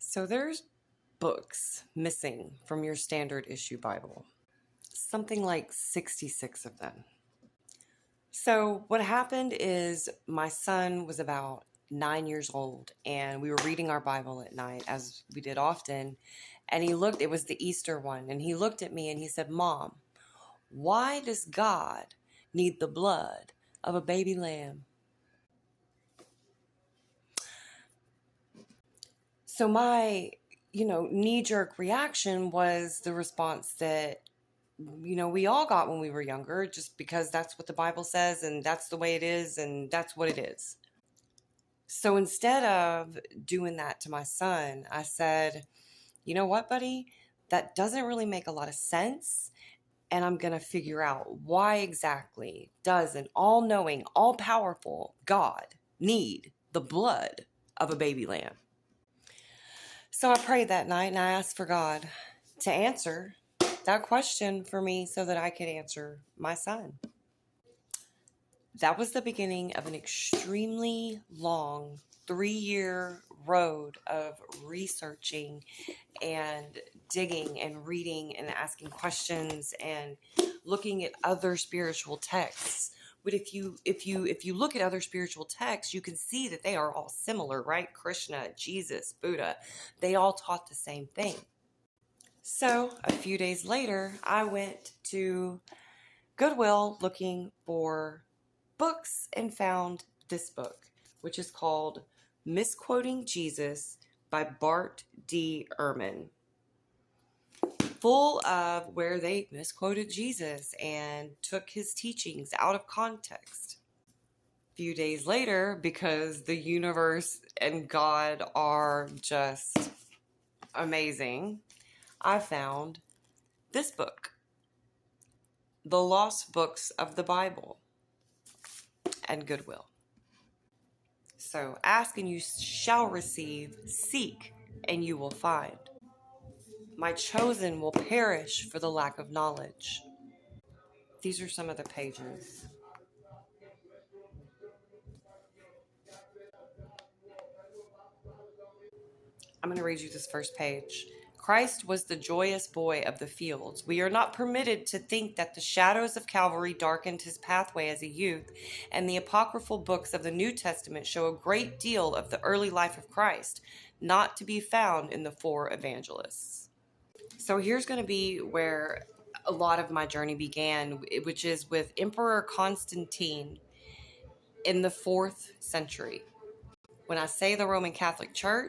So there's books missing from your standard issue Bible, something like 66 of them. So what happened is my son was about 9 years old and we were reading our Bible at night as we did often. And it was the Easter one. And he looked at me and he said, "Mom, why does God need the blood of a baby lamb?" So my, knee-jerk reaction was the response that, we all got when we were younger, just because that's what the Bible says and that's the way it is and that's what it is. So instead of doing that to my son, I said, "You know what, buddy? That doesn't really make a lot of sense. And I'm going to figure out why exactly does an all-knowing, all-powerful God need the blood of a baby lamb?" So I prayed that night and I asked for God to answer that question for me so that I could answer my son. That was the beginning of an extremely long 3-year road of researching and digging and reading and asking questions and looking at other spiritual texts. But if you look at other spiritual texts, you can see that they are all similar, right? Krishna, Jesus, Buddha, they all taught the same thing. So a few days later, I went to Goodwill looking for books and found this book, which is called Misquoting Jesus by Bart D. Ehrman. Full of where they misquoted Jesus and took his teachings out of context. A few days later, because the universe and God are just amazing, I found this book, The Lost Books of the Bible, at Goodwill. So ask and you shall receive, seek and you will find. My chosen will perish for the lack of knowledge. These are some of the pages. I'm going to read you this first page. Christ was the joyous boy of the fields. We are not permitted to think that the shadows of Calvary darkened his pathway as a youth, and the apocryphal books of the New Testament show a great deal of the early life of Christ, not to be found in the 4 evangelists. So here's going to be where a lot of my journey began, which is with Emperor Constantine in the 4th century. When I say the Roman Catholic Church,